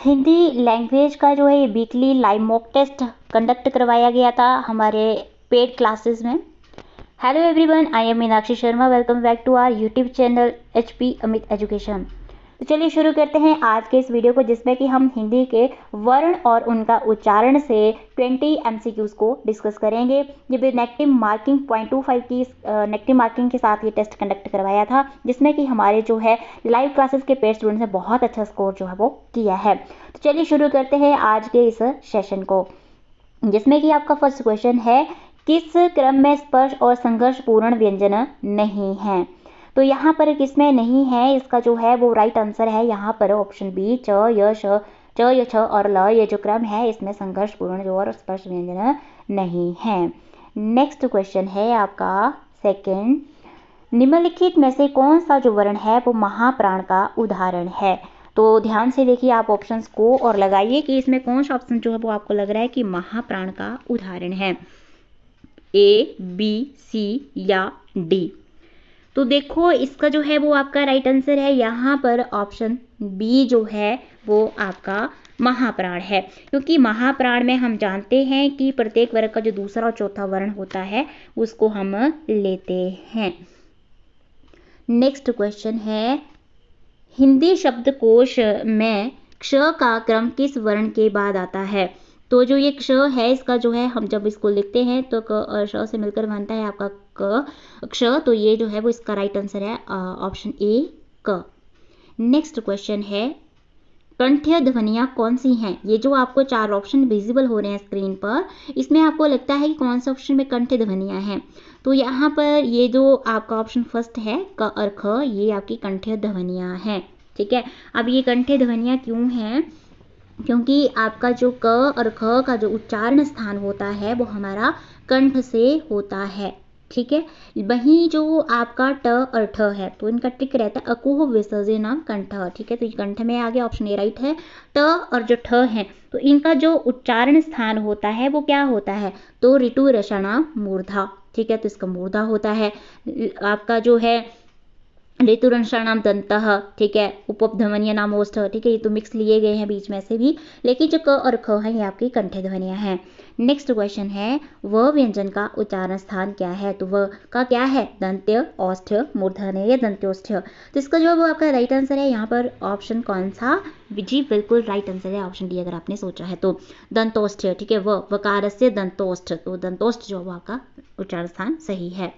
Hindi language का जो है ये weekly live mock test conduct करवाया गया था हमारे पेड क्लासेस में। Hello everyone, I am Meenakshi Sharma. Welcome back to our YouTube channel HP Amit education. तो चलिए शुरू करते हैं आज के इस वीडियो को, जिसमें कि हम हिंदी के वर्ण और उनका उच्चारण से 20 MCQs को डिस्कस करेंगे। ये भी नेगेटिव मार्किंग 0.25 की नेगेटिव मार्किंग के साथ ये टेस्ट कंडक्ट करवाया था, जिसमें कि हमारे जो है लाइव क्लासेस के पेड स्टूडेंट्स ने बहुत अच्छा स्कोर जो है वो किया है। तो चलिए शुरू करते हैं आज के इस सेशन को, जिसमें कि आपका फर्स्ट क्वेश्चन है, किस क्रम में स्पर्श और संघर्षपूर्ण व्यंजन नहीं है। तो यहाँ पर किसमें नहीं है, इसका जो है वो राइट आंसर है यहाँ पर ऑप्शन बी, च य श, च य छ और ल, ये जो क्रम है इसमें संघर्षपूर्ण जो और स्पर्श व्यंजन नहीं है। नेक्स्ट क्वेश्चन है आपका सेकंड, निम्नलिखित में से कौन सा जो वर्ण है वो महाप्राण का उदाहरण है। तो ध्यान से देखिए आप ऑप्शंस को और लगाइए कि इसमें कौन सा ऑप्शन जो है वो आपको लग रहा है कि महाप्राण का उदाहरण है, A, B, C या D। तो देखो इसका जो है वो आपका राइट आंसर है यहाँ पर ऑप्शन बी जो है वो आपका महाप्राण है, क्योंकि महाप्राण में हम जानते हैं कि प्रत्येक वर्ग का जो दूसरा और चौथा वर्ण होता है उसको हम लेते हैं। नेक्स्ट क्वेश्चन है, हिंदी शब्दकोश में क्ष का क्रम किस वर्ण के बाद आता है। तो जो ये क्ष है इसका जो है हम जब इसको लिखते हैं तो क और श से मिलकर बनता है आपका क क्ष, तो ये जो है वो इसका राइट आंसर है ऑप्शन ए क। नेक्स्ट क्वेश्चन है, कंठ्य ध्वनियाँ कौन सी हैं। ये जो आपको चार ऑप्शन विजिबल हो रहे हैं स्क्रीन पर, इसमें आपको लगता है कि कौन सा ऑप्शन में कंठ्य ध्वनियाँ हैं। तो यहाँ पर ये जो आपका ऑप्शन फर्स्ट है क और ख, ये आपकी कंठ्य ध्वनियाँ हैं। ठीक है, अब ये कंठ्य ध्वनियाँ क्यों हैं, क्योंकि आपका जो क और ख का जो उच्चारण स्थान होता है वो हमारा कंठ से होता है। ठीक है, वहीं जो आपका ट और ठ है तो इनका ट्रिक रहता है अकुह विसर्जनम कंठ। ठीक है, तो ये कंठ में आ गया, ऑप्शन ए राइट है। ट और जो ठ है तो इनका जो उच्चारण स्थान होता है वो क्या होता है, तो ऋतु रसना मूर्धा। ठीक है, तो इसका मूर्धा होता है। आपका जो है ऋतुरंशाणाम दंतः, ठीक है, उपध्वनिया नाम ओष्ठ। ठीक है, ये तो मिक्स लिए गए हैं बीच में से भी, लेकिन जो क और ख है ये आपकी कंठ्य ध्वनियां हैं। नेक्स्ट क्वेश्चन है, व व्यंजन का उच्चारण स्थान क्या है। तो व का क्या है, दंत्य औष्ठ मूर्धन्य या दंत्योष्ठ। तो इसका जो है वो आपका राइट आंसर है यहाँ पर ऑप्शन कौन सा, जी बिल्कुल राइट आंसर है ऑप्शन डी, अगर आपने सोचा है तो दंतोष्ठ। ठीक है, वकार से दंतोष्ठ, तो दंतोष्ठ जो है वो आपका उच्चारण स्थान सही है।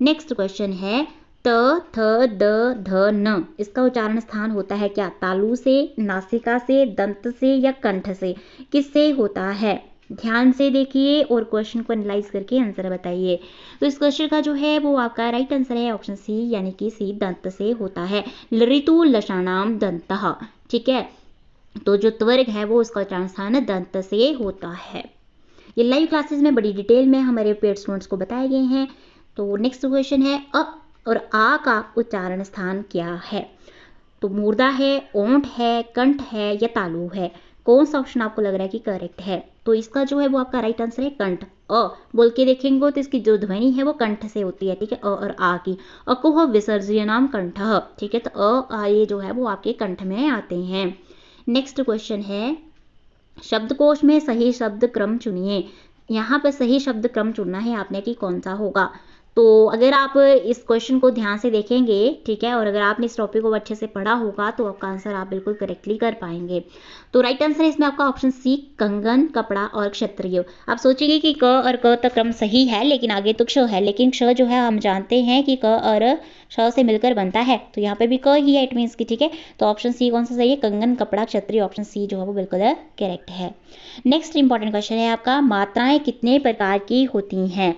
नेक्स्ट क्वेश्चन है, त थ द ध न, इसका उच्चारण स्थान होता है क्या, तालु से, नासिका से, दंत से या कंठ से, किससे होता है। ध्यान से देखिए और क्वेश्चन को एनालाइज करके आंसर बताइए। तो इस क्वेश्चन का जो है वो आपका राइट आंसर है ऑप्शन सी, यानी कि सी, दंत से होता है। ऋतु लषाणाम दंतः। ठीक है, तो जो त्वर्ग है वो उसका उच्चारण स्थान दंत से होता है। ये लाइव क्लासेस में बड़ी डिटेल में हमारे पेड स्टूडेंट्स को बताए गए हैं। तो नेक्स्ट क्वेश्चन है, और आ का उच्चारण स्थान क्या है। तो मूर्धा है, ओंठ है, कंठ है या तालु है, कौन सा ऑप्शन आपको लग रहा है कि करेक्ट है। तो इसका जो है वो आपका राइट आंसर है कंठ। अ बोल के देखेंगे तो इसकी जो ध्वनि है वो कंठ से होती है। ठीक है, अ और आ की, अकुह विसर्जनम कंठ। ठीक है, तो अ आ ये जो है वो आपके कंठ में आते हैं। नेक्स्ट क्वेश्चन है, शब्दकोश में सही शब्द क्रम चुनिए। यहाँ पर सही शब्द क्रम चुनना है आपने कि कौन सा होगा। तो अगर आप इस क्वेश्चन को ध्यान से देखेंगे, ठीक है, और अगर आपने इस टॉपिक को अच्छे से पढ़ा होगा तो आपका आंसर आप बिल्कुल करेक्टली कर पाएंगे। तो राइट आंसर है इसमें आपका ऑप्शन सी, कंगन, कपड़ा और क्षत्रिय। आप सोचेंगे कि क और क तक क्रम सही है, लेकिन आगे तो क्ष है, लेकिन क्ष जो है हम जानते हैं कि क और श से मिलकर बनता है, तो यहाँ पे भी क ही है, इट मीन्स की। ठीक है, तो ऑप्शन सी कौन सा सही है, कंगन, कपड़ा, क्षत्रिय, ऑप्शन सी जो है वो बिल्कुल करेक्ट है। नेक्स्ट इंपॉर्टेंट क्वेश्चन है आपका, मात्राएं कितने प्रकार की होती हैं।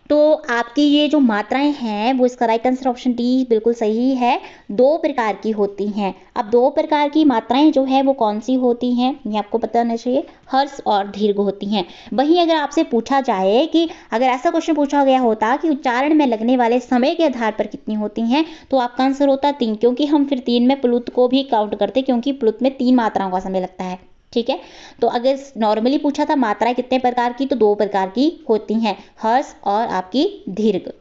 तो आपकी ये जो मात्राएं हैं वो इसका राइट आंसर ऑप्शन डी बिल्कुल सही है, 2 प्रकार की होती हैं। अब 2 प्रकार की मात्राएं जो है वो कौन सी होती हैं ये आपको पता होना चाहिए, हर्ष और दीर्घ होती हैं। वहीं अगर आपसे पूछा जाए कि अगर ऐसा क्वेश्चन पूछा गया होता कि उच्चारण में लगने वाले समय के आधार पर कितनी होती हैं, तो आपका आंसर होता 3, क्योंकि हम फिर 3 में प्लुत को भी काउंट करते, क्योंकि प्लुत में 3 मात्राओं का समय लगता है। ठीक है, तो अगर नॉर्मली पूछा था मात्राएं कितने प्रकार की, तो 2 प्रकार की होती हैं, हर्ष और आपकी दीर्घ।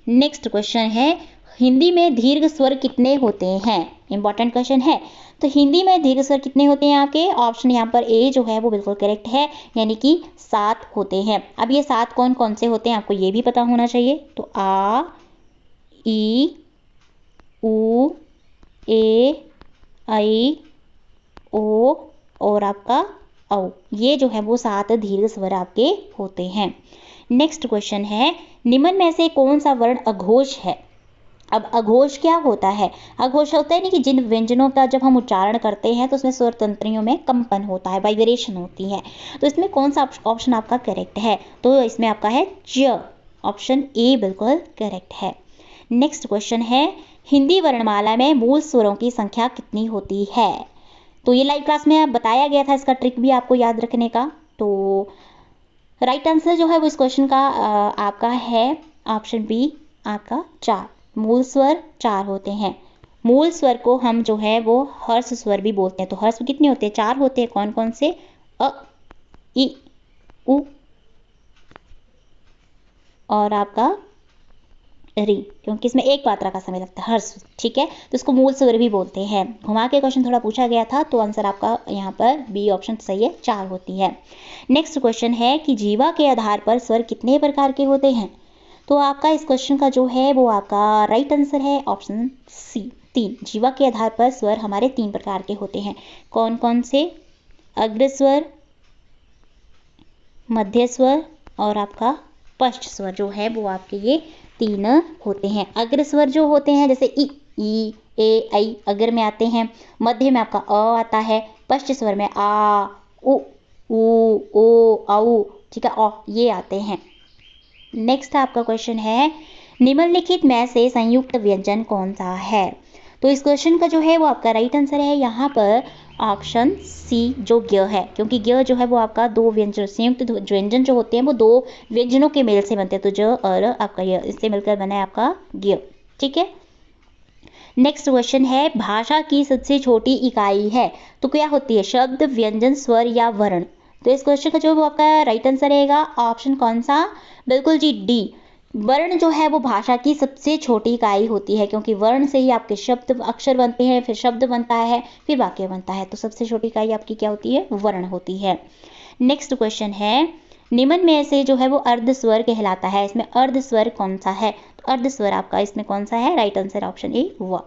नेक्स्ट क्वेश्चन है, हिंदी में दीर्घ स्वर कितने होते हैं? इंपॉर्टेंट क्वेश्चन है। तो हिंदी में दीर्घ स्वर कितने होते हैं आपके? ऑप्शन यहाँ पर ए जो है वो बिल्कुल करेक्ट है, यानी कि 7 होते हैं। अब ये 7 कौन कौन से होते हैं आपको ये भी पता होना चाहिए। तो आ, ई, उ, ए, आई, ओ और आपका औ, ये जो है वो 7 दीर्घ स्वर आपके होते हैं। नेक्स्ट क्वेश्चन है, निम्न में से कौन सा वर्ण अघोष है? अब अघोष क्या होता है? अघोष होता है नहीं कि जिन व्यंजनों का जब हम उच्चारण करते हैं तो उसमें स्वर तंत्रियों में कंपन होता है, वाइब्रेशन होती है। तो इसमें कौन सा ऑप्शन आपका करेक्ट है? तो इसमें आपका है च, ऑप्शन ए बिल्कुल करेक्ट है। नेक्स्ट क्वेश्चन है, हिंदी वर्णमाला में मूल स्वरों की संख्या कितनी होती है? तो ये लाइव क्लास में बताया गया था, इसका ट्रिक भी आपको याद रखने का। तो राइट आंसर जो है वो इस क्वेश्चन का आपका है ऑप्शन बी, आपका 4। मूल स्वर 4 होते हैं। मूल स्वर को हम जो है वो हर्ष स्वर भी बोलते हैं। तो हर्ष कितने होते हैं? 4 होते हैं। कौन कौन से? अ, ई, उ और आपका री, क्योंकि इसमें एक मात्रा का समय लगता है, हर्ष, ठीक है। तो इसको मूल स्वर भी बोलते हैं। घुमा के क्वेश्चन थोड़ा पूछा गया था, तो आंसर आपका यहाँ पर बी ऑप्शन सही है, 4 होती है। नेक्स्ट क्वेश्चन है कि जीवा के आधार पर स्वर कितने प्रकार के होते हैं? तो आपका इस क्वेश्चन का जो है वो आपका राइट आंसर है ऑप्शन सी, 3। जीवा के आधार पर स्वर हमारे 3 प्रकार के होते हैं। कौन कौन से? अग्रस्वर, मध्य स्वर और आपका पश्च स्वर जो है वो आपके ये 3 होते हैं। अग्र स्वर जो होते हैं जैसे ई, ए, आई अग्र में आते हैं। मध्य में आपका अ आता है। पश्च स्वर में आ, उ, ओ, औ, ठीक है, औ ये आते हैं। नेक्स्ट आपका क्वेश्चन है, निम्नलिखित में से संयुक्त व्यंजन कौन सा है? तो इस क्वेश्चन का जो है वो आपका राइट आंसर है यहाँ पर ऑप्शन सी, जो ज्ञ है, क्योंकि ज्ञ जो है वो आपका 2 व्यंजन, संयुक्त व्यंजन जो होते हैं वो 2 व्यंजनों के मेल से बनते हैं। तो ज और आपका य, इससे मिलकर बना है आपका ज्ञ, ठीक है। नेक्स्ट क्वेश्चन है, भाषा की सबसे छोटी इकाई है तो क्या होती है? शब्द, व्यंजन, स्वर या वर्ण? तो इस क्वेश्चन का जो वो आपका राइट आंसर रहेगा ऑप्शन कौन सा? बिल्कुल जी, डी। वर्ण जो है वो भाषा की सबसे छोटी इकाई होती है, क्योंकि वर्ण से ही आपके शब्द, अक्षर बनते हैं, फिर शब्द बनता है, फिर वाक्य बनता है। तो सबसे छोटी इकाई आपकी क्या होती है? वर्ण होती है। नेक्स्ट क्वेश्चन है, निम्न में से जो है वो अर्ध स्वर कहलाता है, इसमें अर्ध स्वर कौन सा है? तो अर्ध स्वर आपका इसमें कौन सा है? राइट आंसर ऑप्शन ए, व।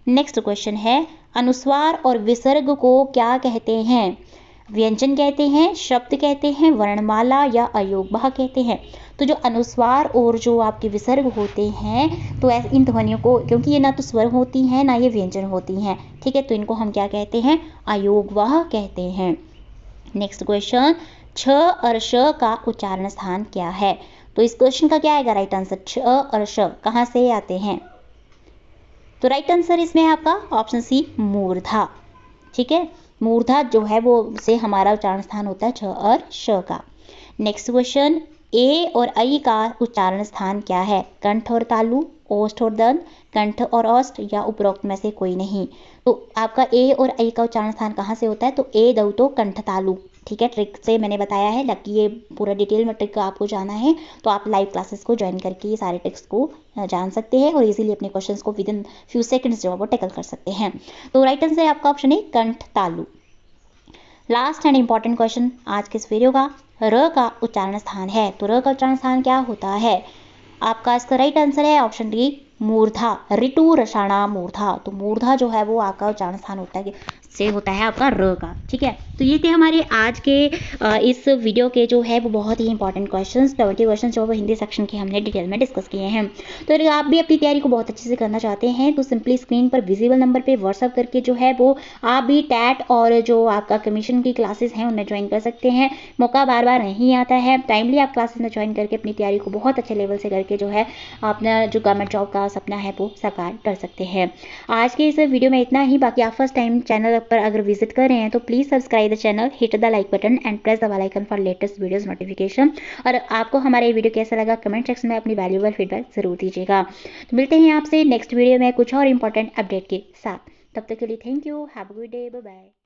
नेक्स्ट क्वेश्चन है, अनुस्वार और विसर्ग को क्या कहते हैं? व्यंजन कहते हैं, शब्द कहते हैं, वर्णमाला या अयोगवाह कहते हैं? तो जो अनुस्वार और जो आपके विसर्ग होते हैं, तो इन ध्वनियों को, क्योंकि ये ना तो स्वर होती हैं ना ये व्यंजन होती हैं, ठीक है, तो इनको हम क्या कहते हैं? अयोगवाह कहते हैं। नेक्स्ट क्वेश्चन, छ और श का उच्चारण स्थान क्या है? तो इस क्वेश्चन का क्या आएगा राइट आंसर? छ और श कहाँ से आते हैं? तो राइट आंसर इसमें है आपका ऑप्शन सी, मूर्धा, ठीक है। मूर्धा जो है वो से हमारा उच्चारण स्थान होता है छ और श का। नेक्स्ट क्वेश्चन, ए और आई का उच्चारण स्थान क्या है? कंठ और तालु, ओष्ठ और दंत, कंठ और औष्ठ या उपरोक्त में से कोई नहीं? तो आपका ए और आई का उच्चारण स्थान कहाँ से होता है? तो ए दऊ तो कंठ तालु, ठीक है। ट्रिक से मैंने बताया है, लकी ये पूरा डिटेल में ट्रिक आपको जाना है तो आप लाइव क्लासेस को ज्वाइन करके ये सारे ट्रिक्स को जान सकते हैं और इजीली अपने क्वेश्चंस को विद इन फ्यू सेकंड्स जो है वो टैकल कर सकते हैं। तो राइट आंसर आपका ऑप्शन है कंठ तालु। लास्ट एंड इंपॉर्टेंट क्वेश्चन आज के इस वीडियो का, र का उच्चारण स्थान है, तो र का उच्चारण स्थान क्या होता है? आपका इसका राइट आंसर है ऑप्शन डी, मूर्धा, ऋतु रसाणा मूर्धा। तो मूर्धा जो है वो आपका उच्चारण स्थान होता है से होता है आपका र का, ठीक है। तो ये थे हमारे आज के इस वीडियो के जो है वो बहुत ही इंपॉर्टेंट क्वेश्चंस, 20 क्वेश्चन जो वो हिंदी सेक्शन के हमने डिटेल में डिस्कस किए हैं। तो अगर आप भी अपनी तैयारी को बहुत अच्छे से करना चाहते हैं तो सिंपली स्क्रीन पर विजिबल नंबर पर व्हाट्सअप करके जो है वो आप भी टैट और जो आपका कमीशन की क्लासेस हैं उनमें ज्वाइन कर सकते हैं। मौका बार बार नहीं आता है, टाइमली आप क्लासेस में ज्वाइन करके अपनी तैयारी को बहुत अच्छे लेवल से करके जो है अपना जो गवर्नमेंट जॉब का सपना है वो साकार कर सकते हैं। आज के इस वीडियो में इतना ही। बाकी आप फर्स्ट टाइम चैनल पर अगर विजिट कर रहे हैं तो please subscribe the channel, hit the like button and press the bell icon for latest videos notification. और आपको हमारा ये वीडियो कैसा लगा कमेंट सेक्शन में अपनी वैल्यूएबल फीडबैक जरूर दीजिएगा। तो मिलते हैं आपसे नेक्स्ट वीडियो में कुछ और इंपॉर्टेंट अपडेट के साथ। तब तक के लिए thank you, have a good day, bye bye.